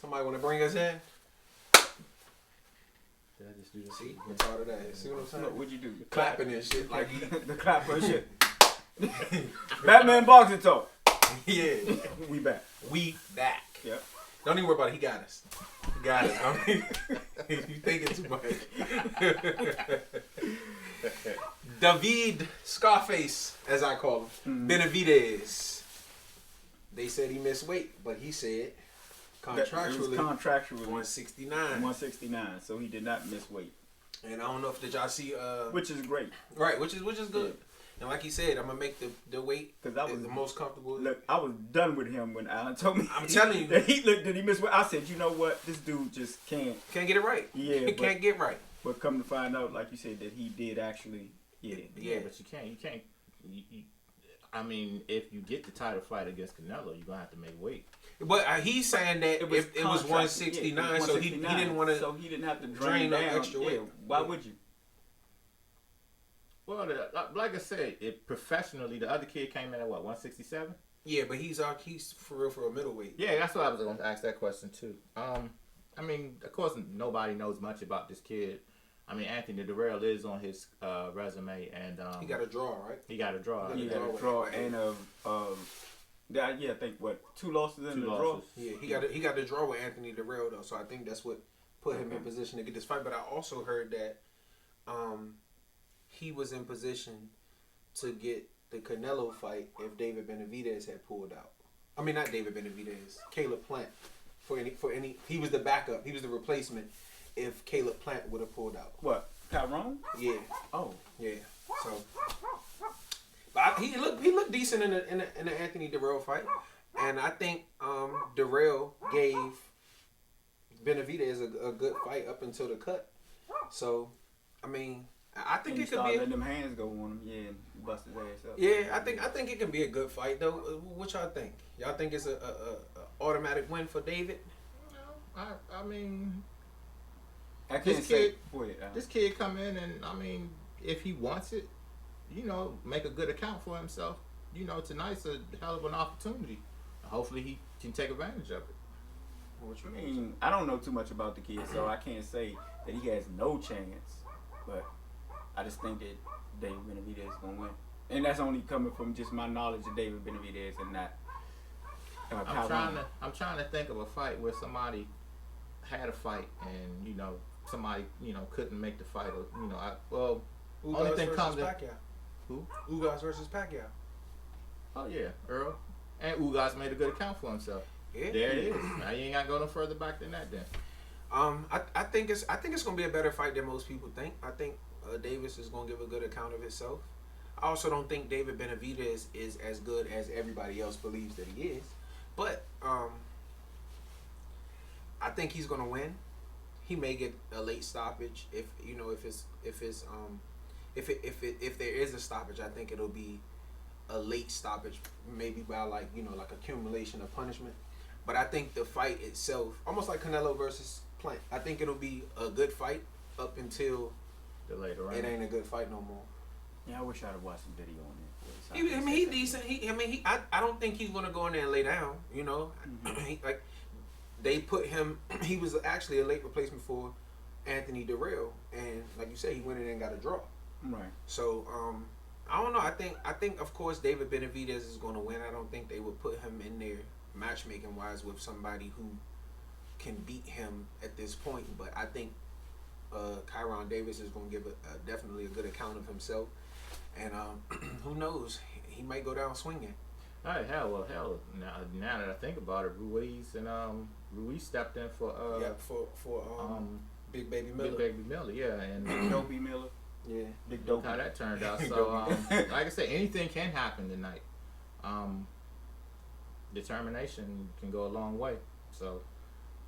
Somebody want to bring us in? Did I just do this? See, I'm tired of that. See what I'm saying? Look, what'd you do? Clapping and shit like The clapper and shit. Batman boxing talk. yeah. We back. We back. Yep. Don't even worry about it. He got us. He got us. I mean, you thinking too much. David Scarface, as I call him, Benavidez. They said he missed weight, but he said contractually 169. 169. So he did not miss weight. And I don't know if did y'all see Which is great. right, which is good. Yeah. And like he said, I'm gonna make the weight because I was the most comfortable. Look, I was done with him when Alan told me. I'm telling you that he looked. Did he miss weight? I said, you know what? This dude just can't get it right. Yeah, he can't get right. But come to find out, like you said, that he did actually. Yeah, but you can't. I mean, if you get the title fight against Canelo, you're gonna have to make weight. But he's saying that it was 169, so he didn't want to. So he didn't have to drain no down extra weight. Why would you? Well, like I said, professionally, the other kid came in at what, 167? Yeah, but he's for real for a middleweight. Yeah, that's what I was going to ask that question too. I mean, of course, nobody knows much about this kid. I mean, Anthony Durrell is on his resume, and he got a draw, right? He got a draw. He got a draw, and I think what 2 losses in the draw. Yeah, he got the draw with Anthony Durrell though, so I think that's what put him in position to get this fight. But I also heard that he was in position to get the Canelo fight if David Benavidez had pulled out. I mean, not David Benavidez, Caleb Plant. For any, he was the backup. He was the replacement if Caleb Plant would have pulled out. What? Kyrone? Yeah. Oh. Yeah. So, but he looked decent in the Anthony Durrell fight, and I think Durrell gave Benavidez a good fight up until the cut. So, I mean, I think it could be. Letting them hands go on him, and bust his ass up. Yeah, I think it can be a good fight though. What y'all think? Y'all think it's a automatic win for David? No, I mean. This kid come in and, I mean, if he wants it, make a good account for himself. Tonight's a hell of an opportunity. Hopefully he can take advantage of it. I mean, I don't know too much about the kid, so I can't say that he has no chance. But I just think that David Benavidez is going to win. And that's only coming from just my knowledge of David Benavidez and not I'm trying to think of a fight where somebody had a fight and, somebody, couldn't make the fight. Or, only thing comes to who? Ugas versus Pacquiao. Oh yeah, Earl. And Ugas made a good account for himself. Yeah. There it is. Now you ain't got to go no further back than that then. I think it's gonna be a better fight than most people think. I think Davis is gonna give a good account of himself. I also don't think David Benavidez is as good as everybody else believes that he is. But I think he's gonna win. He may get a late stoppage if there is a stoppage. I think it'll be a late stoppage, maybe by like accumulation of punishment. But I think the fight itself, almost like Canelo versus Plant, I think it'll be a good fight up until the later round. It ain't a good fight no more. Yeah, I wish I'd have watched some video on it. He decent. I don't think he's gonna go in there and lay down. Mm-hmm. They put him. He was actually a late replacement for Anthony Durrell, and like you said, he went in and got a draw. Right. So I don't know. I think of course David Benavidez is going to win. I don't think they would put him in there matchmaking wise with somebody who can beat him at this point. But I think Kyrone Davis is going to give definitely a good account of himself, and who knows, he might go down swinging. Hey, hell. Now that I think about it, Ruiz stepped in for Big Baby Miller. Big Baby Miller, yeah, and Dopey Miller. Yeah, Big Dopey. How that turned out. So, like I said, anything can happen tonight. Determination can go a long way. So,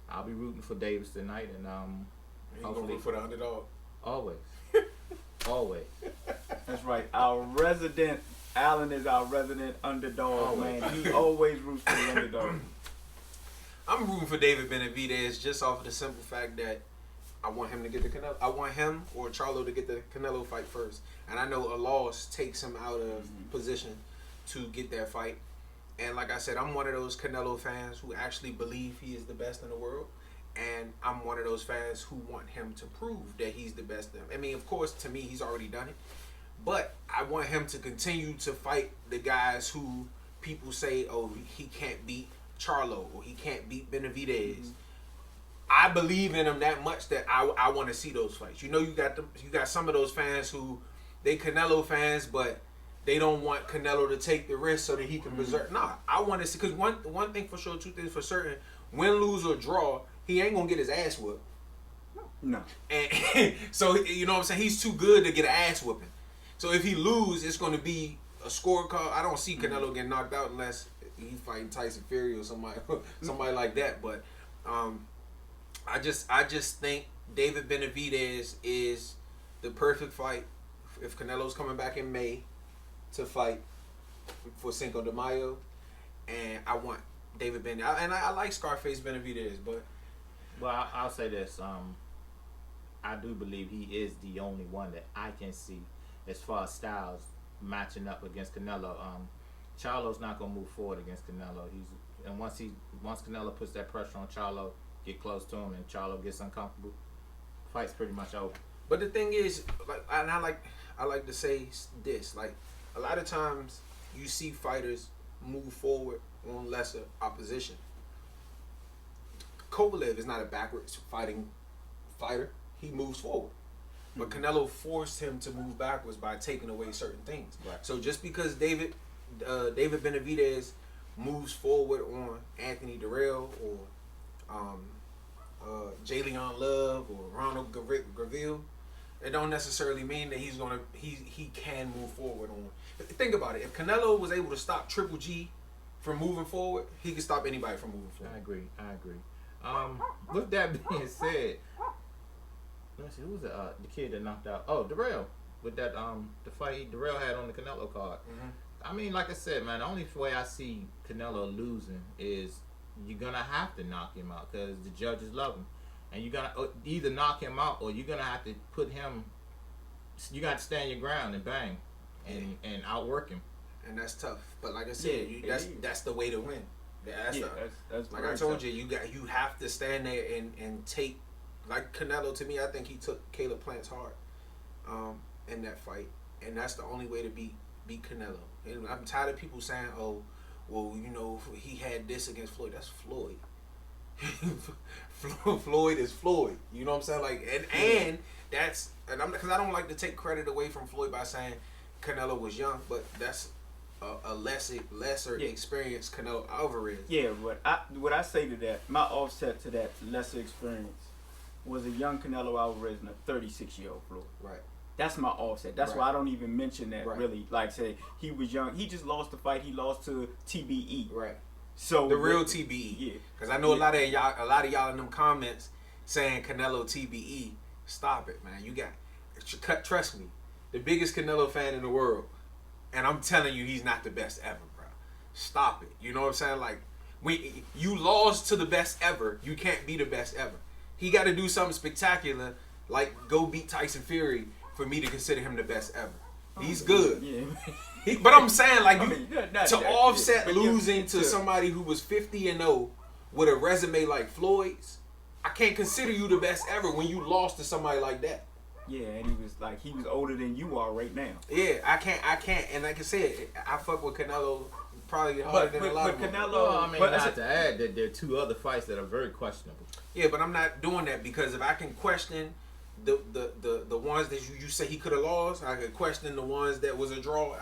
I'll be rooting for Davis tonight, and hopefully root for the underdog. Always. That's right. Alan is our resident underdog, man. He always roots for the underdog. I'm rooting for David Benavidez just off of the simple fact that I want him to get the Canelo. I want him or Charlo to get the Canelo fight first, and I know a loss takes him out of position to get that fight. And like I said, I'm one of those Canelo fans who actually believe he is the best in the world. And I'm one of those fans who want him to prove that he's the best. I mean, of course, to me, he's already done it. But I want him to continue to fight the guys who people say, oh, he can't beat Charlo or he can't beat Benavidez. Mm-hmm. I believe in him that much that I want to see those fights. You know, you got some of those fans who they Canelo fans, but they don't want Canelo to take the risk so that he can preserve. Nah, I want to see, because one thing for sure, two things for certain: win, lose, or draw, he ain't gonna get his ass whooped. No. And so you know what I'm saying. He's too good to get an ass whooping. So if he lose, it's gonna be a scorecard. I don't see Canelo getting knocked out unless he's fighting Tyson Fury or somebody like that. But I just think David Benavidez is the perfect fight. If Canelo's coming back in May to fight for Cinco de Mayo, and I want David Benavidez, and I like Scarface Benavidez, but well, I'll say this: I do believe he is the only one that I can see as far as styles matching up against Canelo. Charlo's not gonna move forward against Canelo. Once Canelo puts that pressure on Charlo, get close to him, and Charlo gets uncomfortable, fight's pretty much over. But the thing is, I like to say this: like, a lot of times you see fighters move forward on lesser opposition. Kovalev is not a backwards fighting fighter; he moves forward. But Canelo forced him to move backwards by taking away certain things. Right. So just because David Benavidez moves forward on Anthony Durrell or Jalen Love or Ronald Graville, it don't necessarily mean that he can move forward on. Think about it. If Canelo was able to stop Triple G from moving forward, he could stop anybody from moving forward. I agree. With that being said, let's see, who was the kid that knocked out? Oh, Durrell. With that the fight Durrell had on the Canelo card. Mm-hmm. I mean, like I said, man, the only way I see Canelo losing is you're gonna have to knock him out because the judges love him, and you're gonna either knock him out or you're gonna have to put him. You got to stand your ground and bang, and outwork him. And that's tough. But like I said, that's the way to win. That's like I told you, you have to stand there and take. Like Canelo, to me, I think he took Caleb Plant's heart in that fight, and that's the only way to beat Canelo. And I'm tired of people saying, "Oh, well, you know, he had this against Floyd." That's Floyd. Floyd is Floyd. You know what I'm saying? Like, and that's because I don't like to take credit away from Floyd by saying Canelo was young, but that's a lesser experienced Canelo Alvarez. Yeah, what I say to that, my offset to that lesser experience was a young Canelo Alvarez and a 36-year-old Floyd. Right. That's my offset. That's why I don't even mention that really. Like, say, he was young. He just lost the fight. He lost to TBE. Right. So the real TBE. Yeah. Because I know a lot of y'all in them comments saying Canelo TBE. Stop it, man. You got trust me. The biggest Canelo fan in the world, and I'm telling you, he's not the best ever, bro. Stop it. You know what I'm saying? Like, when you lost to the best ever, you can't be the best ever. He got to do something spectacular, like go beat Tyson Fury, for me to consider him the best ever. He's good. Yeah. But I'm saying, like, offset losing to somebody who was 50-0 with a resume like Floyd's, I can't consider you the best ever when you lost to somebody like that. Yeah, and he was older than you are right now. Yeah, I can't. And like I said, I fuck with Canelo probably harder than a lot of them. Canelo, I mean, not to add that there are two other fights that are very questionable. Yeah, but I'm not doing that because if I can question the ones that you say he could have lost, I could question the ones that was a draw.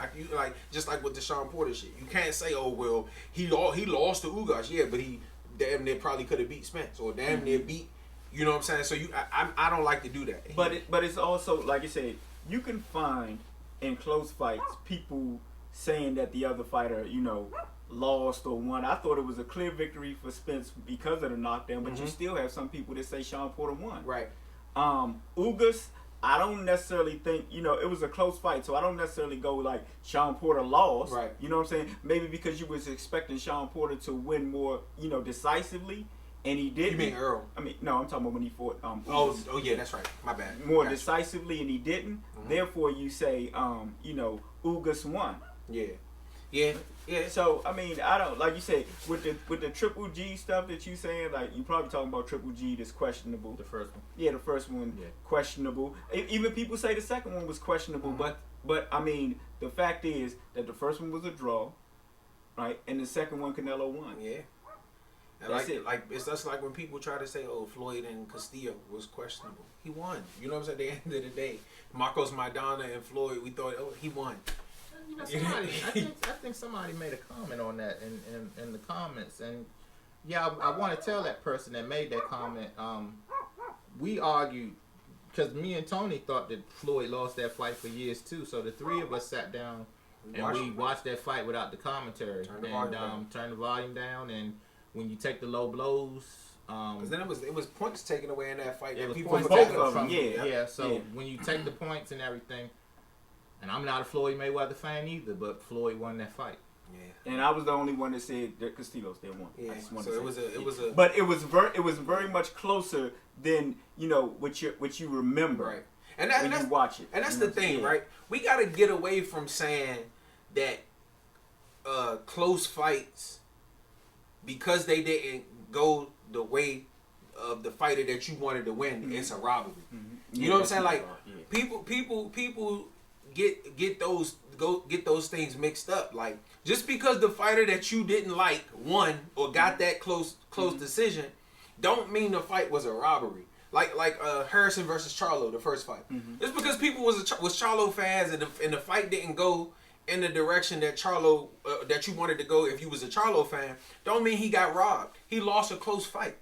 Just like with the Sean Porter shit. You can't say, oh well, he lost to Ugas. Yeah, but he damn near probably could have beat Spence or damn near beat. You know what I'm saying? So I don't like to do that. But it's also, like you said, you can find in close fights people saying that the other fighter, you know, lost or won. I thought it was a clear victory for Spence because of the knockdown, but you still have some people that say Sean Porter won. Right. Ugas, I don't necessarily think, you know, it was a close fight, so I don't necessarily go like Sean Porter lost. Right. You know what I'm saying? Maybe because you was expecting Sean Porter to win more, you know, decisively, and he didn't. You mean Earl? I mean, no, I'm talking about when he fought Ugas. Oh yeah, that's right. My bad. More decisively, and he didn't. Therefore, you say, you know, Ugas won. Yeah. Yeah, yeah. So I mean, I don't like you said with the Triple G stuff that you saying. Like you probably talking about Triple G that's questionable. The first one. Yeah, the first one questionable. Even people say the second one was questionable, but I mean, the fact is that the first one was a draw, right, and the second one Canelo won. Yeah. And That's it. Like it's just like when people try to say, "Oh, Floyd and Castillo was questionable." He won. You know what I'm saying? At the end of the day, Marcos Maidana and Floyd, we thought, "Oh, he won." You know, I think somebody made a comment on that in the comments, and yeah, I want to tell that person that made that comment. We argued because me and Tony thought that Floyd lost that fight for years too. So the three of us sat down and we watched that fight without the commentary Turn the volume down. And when you take the low blows, because then it was points taken away in that fight. It was people points forgot taken about. from Yeah. So when you take the points and everything, and I'm not a Floyd Mayweather fan either, but Floyd won that fight. Yeah. And I was the only one that said that Castillo still won. Yeah. So it was a. But it was very much closer than what you remember. Right. And that's you watch it. And that's the thing, right? We got to get away from saying that close fights, because they didn't go the way of the fighter that you wanted to win, it's a robbery. You know what I'm saying? Like people get those things mixed up. Like just because the fighter that you didn't like won or got that close decision, don't mean the fight was a robbery. Like Harrison versus Charlo, the first fight. Just because people was Charlo fans and the fight didn't go in the direction that Charlo that you wanted to go if you was a Charlo fan, don't mean he got robbed. He lost a close fight.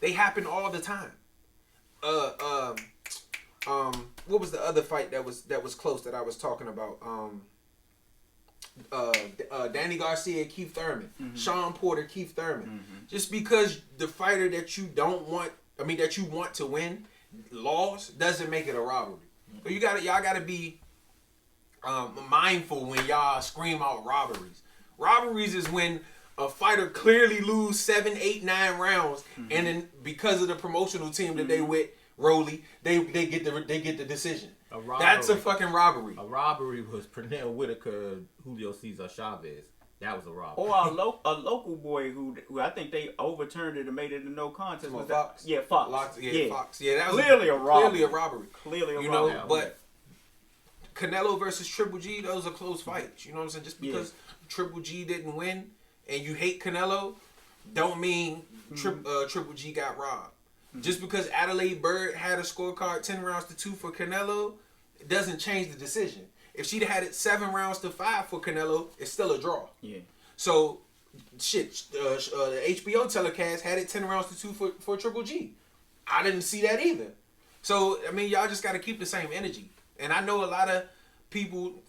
They happen all the time. What was the other fight that was close that I was talking about? Danny Garcia, Keith Thurman, Sean Porter, Keith Thurman. Just because the fighter that you that you want to win lost doesn't make it a robbery. So y'all gotta be mindful when y'all scream out robberies. Robberies is when a fighter clearly lose 7, 8, 9 rounds, and then because of the promotional team that they with, Rolly, they get the decision. That's a fucking robbery. A robbery was Pernell Whitaker, Julio Cesar Chavez. That was a robbery. Or a local boy who I think they overturned it and made it a no contest. Was Fox? Yeah, Fox. Fox. Yeah, that was clearly a robbery. Clearly a robbery. But Canelo versus Triple G, those are close fights. You know what I'm saying? Just because Triple G didn't win and you hate Canelo, don't mean Triple G got robbed. Just because Adelaide Byrd had a scorecard 10-2 for Canelo, it doesn't change the decision. If she'd had it 7-5 for Canelo, it's still a draw. Yeah. So, the HBO telecast had it 10-2 for Triple G. I didn't see that either. So, I mean, y'all just got to keep the same energy. And I know a lot of people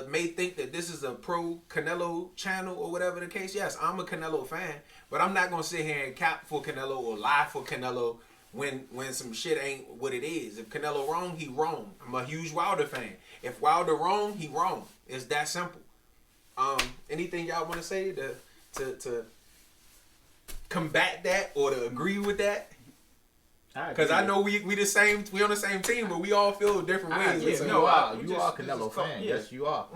may think that this is a pro Canelo channel or whatever the case. Yes, I'm a Canelo fan, but I'm not going to sit here and cap for Canelo or lie for Canelo when some shit ain't what it is. If Canelo wrong, he wrong. I'm a huge Wilder fan. If Wilder wrong, he wrong. It's that simple. Anything y'all want to say to combat that or to agree with that? Because I know we the same. We on the same team, but we all feel different ways. You are a Canelo fan. Yes, you are.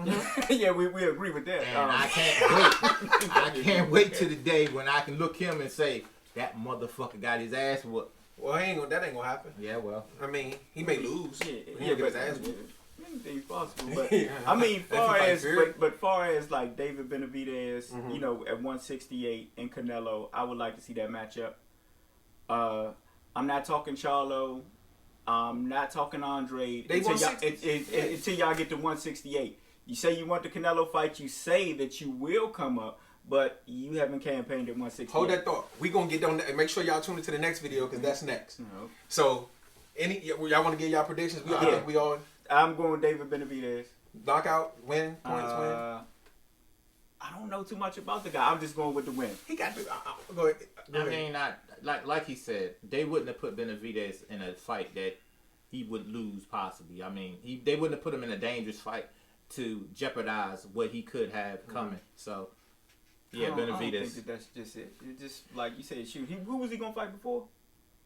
Yeah, we agree with that. And I can't wait. I can't wait till the day when I can look him and say that motherfucker got his ass whooped. Well, that ain't gonna happen. Yeah, well, I mean, he may lose. Yeah, but his ass whooped. Anything's possible. But I mean, far as like David Benavidez, you know, at 168 and Canelo, I would like to see that matchup. I'm not talking Charlo. I'm not talking Andre. Until y'all get to 168. You say you want the Canelo fight. You say that you will come up, but you haven't campaigned at 168. Hold that thought. We gonna get on that. Make sure y'all tune into the next video because that's next. Mm-hmm. So, y'all want to get y'all predictions? I think we all. I'm going David Benavidez. Knockout, win, points, win. I don't know too much about the guy. I'm just going with the win. He got to go ahead. I mean, like he said, they wouldn't have put Benavidez in a fight that he would lose possibly. I mean, they wouldn't have put him in a dangerous fight to jeopardize what he could have coming. So, yeah, Benavidez. I don't think that's just it. It's just like you said, shoot. Who was he gonna fight before?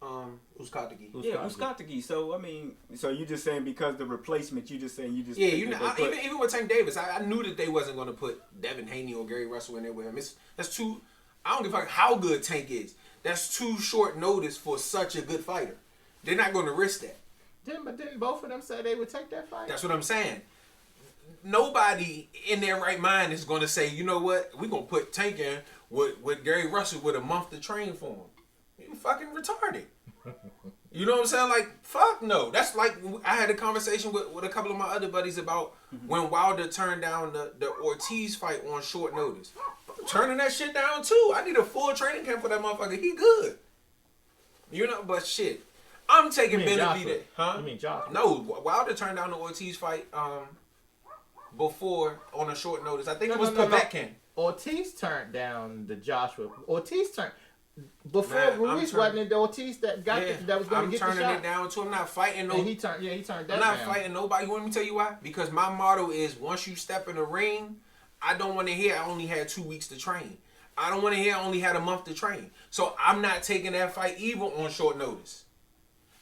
Uzkatagi. Yeah, Uzkatagi. So I mean, so you just saying because the replacement, you just saying you just yeah, you know, even with Tank Davis, I knew that they wasn't going to put Devin Haney or Gary Russell in there with him. That's too. I don't give a fuck how good Tank is. That's too short notice for such a good fighter. They're not going to risk that. But didn't both of them say they would take that fight? That's what I'm saying. Nobody in their right mind is going to say, you know what, we're going to put Tank in with Gary Russell with a month to train for him. You fucking retarded. You know what I'm saying? Like, fuck no. That's like, I had a conversation with a couple of my other buddies about when Wilder turned down the Ortiz fight on short notice. I'm turning that shit down too. I need a full training camp for that motherfucker. He good. You know, but shit. I'm taking Benavidez. Huh? You mean Joshua? No, Wilder turned down the Ortiz fight before on a short notice. I think it was Povetkin. Ortiz turned down the Joshua. Ortiz turned before Ruiz wasn't it the Ortiz that got that was going to get the shot. I'm turning it down too. I'm not fighting no. And he turned that down. I'm not fighting nobody. You want me to tell you why? Because my motto is once you step in the ring, I don't want to hear I only had 2 weeks to train. I don't want to hear I only had a month to train. So I'm not taking that fight even on short notice.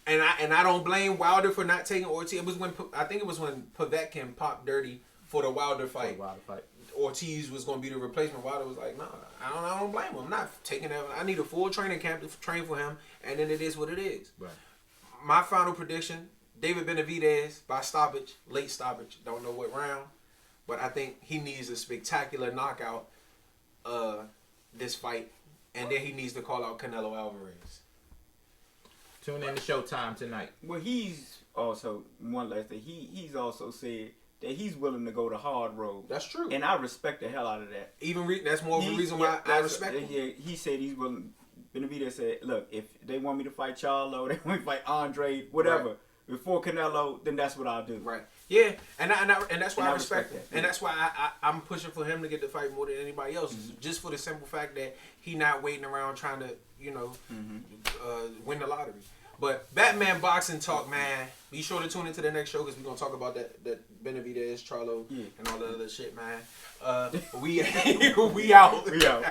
And I don't blame Wilder for not taking Ortiz. It was when Povetkin popped dirty for the Wilder fight. Ortiz was going to be the replacement. Wilder was like, nah, I don't blame him. I'm not taking that. I need a full training camp to train for him, and then it is what it is. Right. My final prediction, David Benavidez by stoppage, late stoppage, don't know what round, but I think he needs a spectacular knockout this fight, and then he needs to call out Canelo Alvarez. Tune in to Showtime tonight. Well, he's also, one last thing, he's also said that he's willing to go the hard road. That's true. And I respect the hell out of that. That's more of a reason why I respect him. Yeah, he said he's willing. Benavidez said, look, if they want me to fight Charlo, they want me to fight Andre, whatever, before Canelo, then that's what I'll do. Right. Yeah, and that's why I respect him. And that's why I'm pushing for him to get the fight more than anybody else. Just for the simple fact that he not waiting around trying to, win the lottery. But Batman boxing talk, man. Be sure to tune into the next show because we're gonna talk about that Benavidez, Charlo, and all that other shit, man. We out. We out.